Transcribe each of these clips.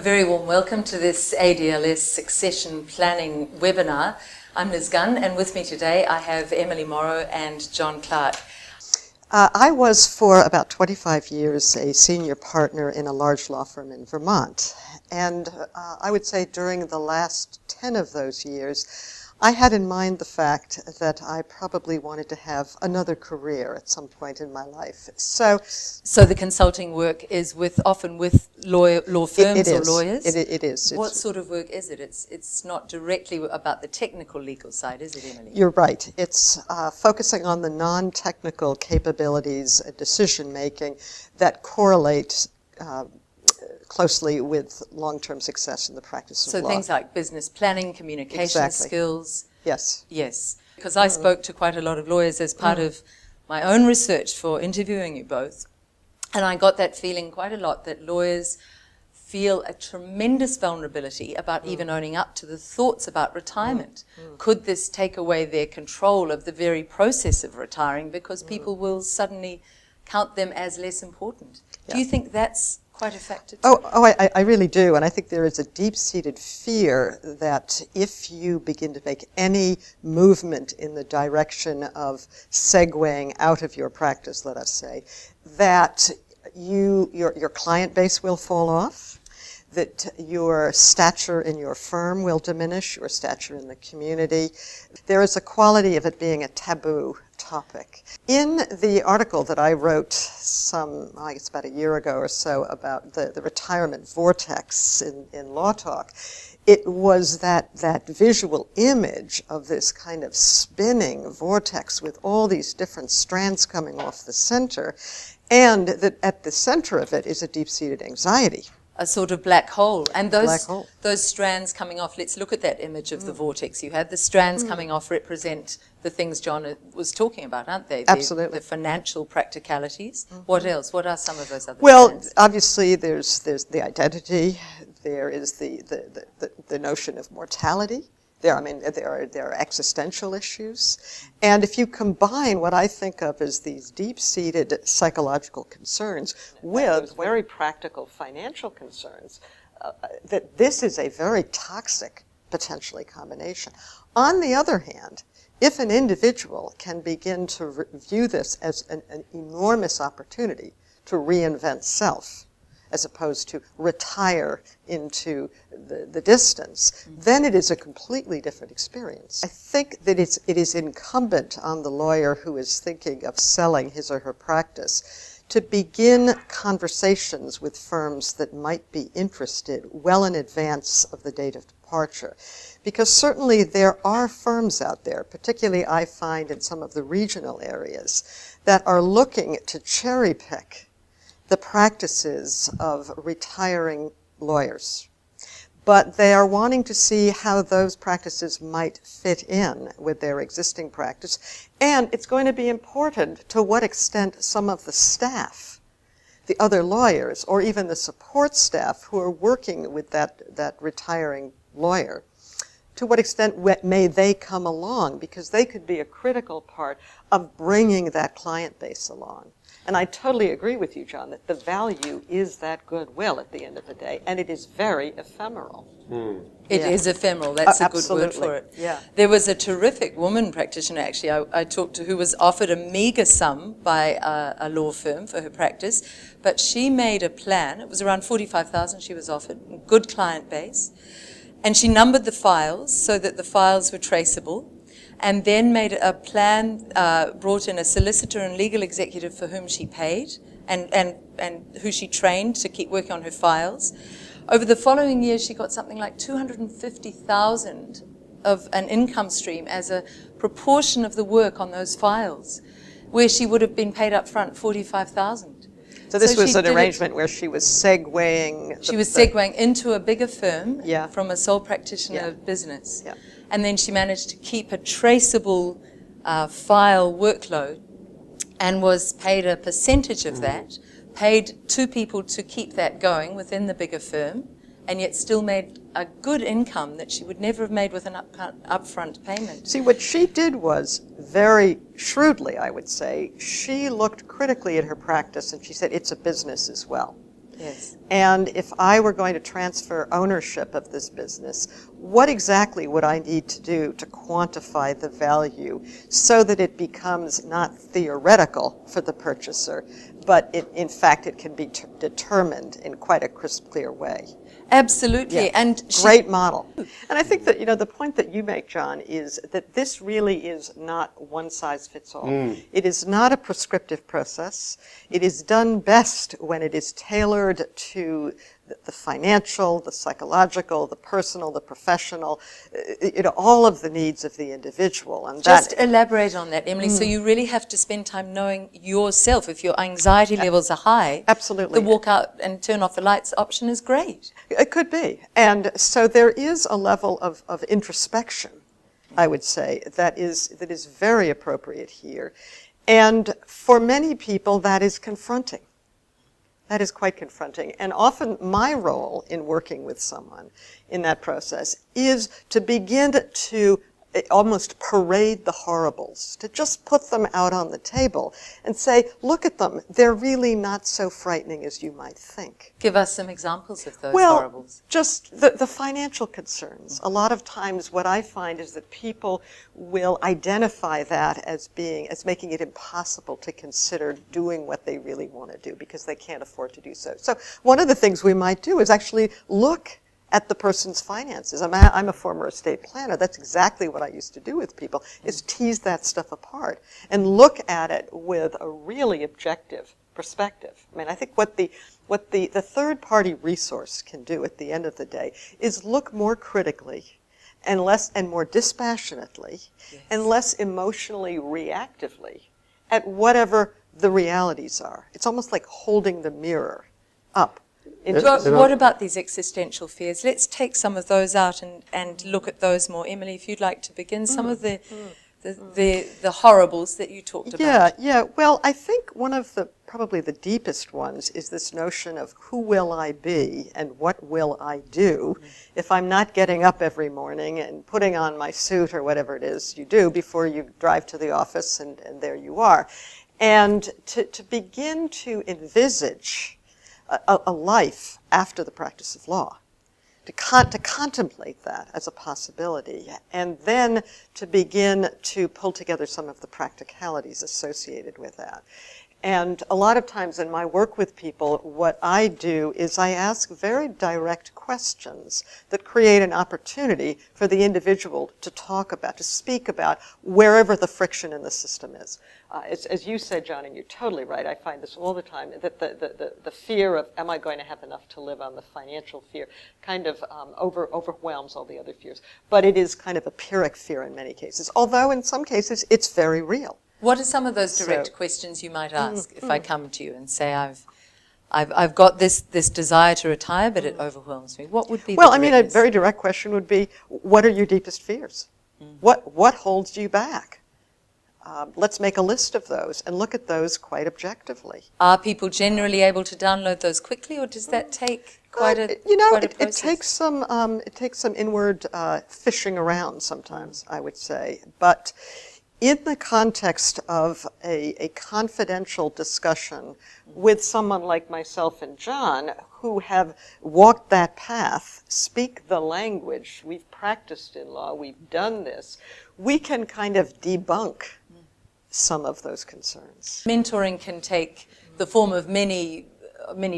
very warm welcome to this ADLS succession planning webinar. I'm Liz Gunn, and with me today I have Emily Morrow and John Clark. I was for about 25 years a senior partner in a large law firm in Vermont. And I would say during the last 10 of those years, I had in mind the fact that I probably wanted to have another career at some point in my life. So the consulting work is often with law firms or lawyers? It is. What sort of work is it? It's not directly about the technical legal side, is it, Emily? You're right. It's focusing on the non-technical capabilities and decision-making that correlate closely with long-term success in the practice of law. So things like business planning, communication skills. Yes. Yes. Because I spoke to quite a lot of lawyers as part of my own research for interviewing you both. And I got that feeling quite a lot that lawyers feel a tremendous vulnerability about even owning up to the thoughts about retirement. Could this take away their control of the very process of retiring because people will suddenly count them as less important? Do you think that's quite a factor too? I really do, and I think there is a deep-seated fear that if you begin to make any movement in the direction of segueing out of your practice, let us say, that your client base will fall off, that your stature in your firm will diminish, your stature in the community. There is a quality of it being a taboo topic. In the article that I wrote I guess about a year ago or so about the retirement vortex in Law Talk, it was that visual image of this kind of spinning vortex with all these different strands coming off the center, and that at the center of it is a deep-seated anxiety. A sort of black hole. And those strands coming off, let's look at that image of the vortex you had. The strands coming off represent the things John was talking about, aren't they? Absolutely. The financial practicalities. What else? What are some of those other strands? Obviously there's the identity, there is the notion of mortality. There are existential issues. And if you combine what I think of as these deep-seated psychological concerns with very practical financial concerns, that this is a very toxic, potentially, combination. On the other hand, if an individual can begin to view this as an enormous opportunity to reinvent self, as opposed to retire into the distance, then it is a completely different experience. I think that it is incumbent on the lawyer who is thinking of selling his or her practice to begin conversations with firms that might be interested well in advance of the date of departure. Because certainly there are firms out there, particularly I find in some of the regional areas, that are looking to cherry pick the practices of retiring lawyers. But they are wanting to see how those practices might fit in with their existing practice. And it's going to be important to what extent some of the staff, the other lawyers, or even the support staff who are working with that retiring lawyer, to what extent may they come along, because they could be a critical part of bringing that client base along. And I totally agree with you, John, that the value is that goodwill at the end of the day, and it is very ephemeral. It is ephemeral. That's a good word Absolutely. for it. Yeah. There was a terrific woman practitioner, actually, I talked to, who was offered a meager sum by a law firm for her practice, but she made a plan. It was around $45,000 she was offered, good client base, and she numbered the files so that the files were traceable, and then made a plan, brought in a solicitor and legal executive for whom she paid and who she trained to keep working on her files. Over the following year, she got something like $250,000 of an income stream as a proportion of the work on those files, where she would have been paid up front $45,000. So this was an arrangement where she was segueing. She was segueing into a bigger firm from a sole practitioner business. Yeah. And then she managed to keep a traceable file workload and was paid a percentage of that, paid two people to keep that going within the bigger firm, and yet still made a good income that she would never have made with an upfront payment. See, what she did was, very shrewdly, I would say, she looked critically at her practice and she said, it's a business as well. Yes. And if I were going to transfer ownership of this business, what exactly would I need to do to quantify the value so that it becomes not theoretical for the purchaser, but in fact it can be determined in quite a crisp, clear way? Absolutely. Yeah. And great model. And I think that, the point that you make, John, is that this really is not one size fits all. It is not a prescriptive process. It is done best when it is tailored to the financial, the psychological, the personal, the professional, all of the needs of the individual. And just elaborate on that, Emily. So you really have to spend time knowing yourself. If your anxiety levels are high, absolutely, the walk out and turn off the lights option is great. It could be. And so there is a level of introspection, I would say, that is very appropriate here. And for many people, that is confronting. That is quite confronting. And often my role in working with someone in that process is to begin to almost parade the horribles, to just put them out on the table and say, look at them, they're really not so frightening as you might think. Give us some examples of those horribles. Just the financial concerns. A lot of times what I find is that people will identify that as making it impossible to consider doing what they really want to do because they can't afford to do so. So one of the things we might do is actually look at the person's finances. I'm a former estate planner. That's exactly what I used to do with people, is tease that stuff apart and look at it with a really objective perspective. I mean, I think what the third-party resource can do at the end of the day is look more critically and more dispassionately and less emotionally reactively at whatever the realities are. It's almost like holding the mirror up. What about these existential fears? Let's take some of those out and look at those more. Emily, if you'd like to begin, some of the horribles that you talked about. Yeah. Well, I think one of probably the deepest ones is this notion of who will I be and what will I do if I'm not getting up every morning and putting on my suit or whatever it is you do before you drive to the office and there you are. And to begin to envisage a life after the practice of law, to contemplate that as a possibility, and then to begin to pull together some of the practicalities associated with that. And a lot of times in my work with people, what I do is I ask very direct questions that create an opportunity for the individual to talk about, to speak about wherever the friction in the system is. As you said, John, and you're totally right, I find this all the time, that the fear of, am I going to have enough to live on, the financial fear, kind of overwhelms all the other fears. But it is kind of a pyrrhic fear in many cases, although in some cases it's very real. What are some of those direct questions you might ask if I come to you and say, I've got this desire to retire, but it overwhelms me? What would be Well, I mean, a very direct question would be, what are your deepest fears? What holds you back? Let's make a list of those and look at those quite objectively. Are people generally able to download those quickly, or does that take quite a process? It takes some inward fishing around sometimes, I would say. But in the context of a confidential discussion with someone like myself and John, who have walked that path, speak the language, we've practiced in law, we've done this, we can kind of debunk some of those concerns. Mentoring can take the form of many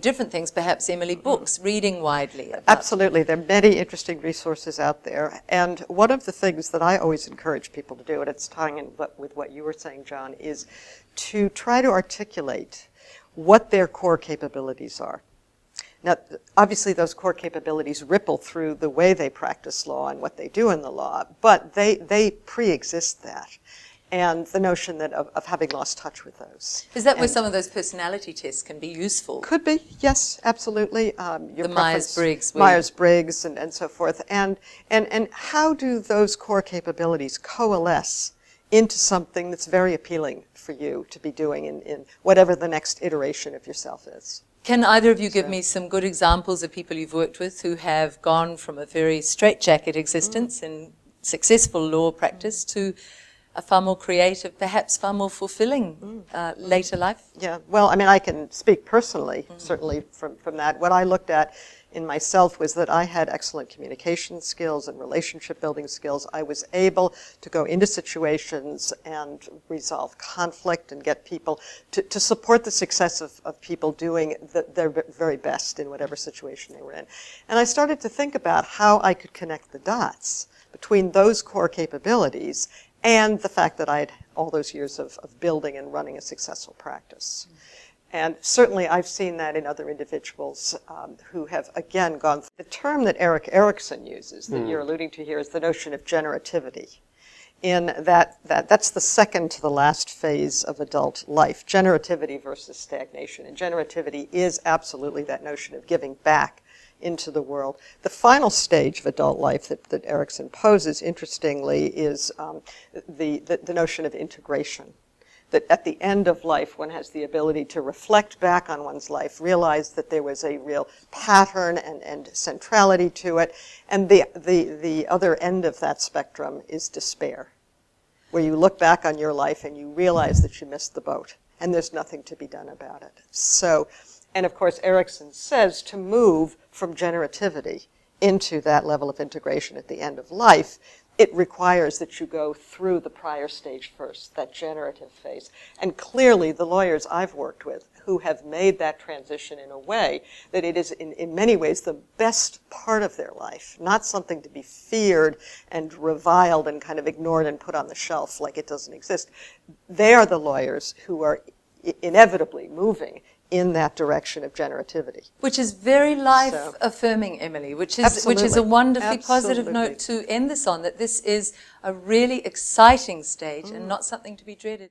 different things, perhaps, Emily, books, reading widely. Absolutely. There are many interesting resources out there. And one of the things that I always encourage people to do, and it's tying in with what you were saying, John, is to try to articulate what their core capabilities are. Now, obviously, those core capabilities ripple through the way they practice law and what they do in the law, but they pre-exist that. And the notion that of having lost touch with those. Is that where some of those personality tests can be useful? Could be, yes, absolutely. The Myers-Briggs. Myers-Briggs and so forth. And how do those core capabilities coalesce into something that's very appealing for you to be doing in whatever the next iteration of yourself is? Can either of you give me some good examples of people you've worked with who have gone from a very straitjacket existence in successful law practice to a far more creative, perhaps far more fulfilling later life? Yeah, well, I mean, I can speak personally, certainly from that. What I looked at in myself was that I had excellent communication skills and relationship building skills. I was able to go into situations and resolve conflict and get people to support the success of people doing their very best in whatever situation they were in. And I started to think about how I could connect the dots between those core capabilities and the fact that I had all those years of building and running a successful practice. And certainly I've seen that in other individuals who have, again, gone through. The term that Erik Erikson uses, that you're alluding to here, is the notion of generativity. In that's the second to the last phase of adult life, generativity versus stagnation. And generativity is absolutely that notion of giving back into the world. The final stage of adult life that Erikson poses, interestingly, is the notion of integration. That at the end of life, one has the ability to reflect back on one's life, realize that there was a real pattern and centrality to it, and the other end of that spectrum is despair, where you look back on your life and you realize that you missed the boat, and there's nothing to be done about it. So, and of course, Erikson says to move from generativity into that level of integration at the end of life, it requires that you go through the prior stage first, that generative phase. And clearly, the lawyers I've worked with who have made that transition in a way that it is, in many ways, the best part of their life, not something to be feared and reviled and kind of ignored and put on the shelf like it doesn't exist. They are the lawyers who are inevitably moving in that direction of generativity. Which is very life-affirming, Emily, which is a wonderfully positive note to end this on, that this is a really exciting stage and not something to be dreaded.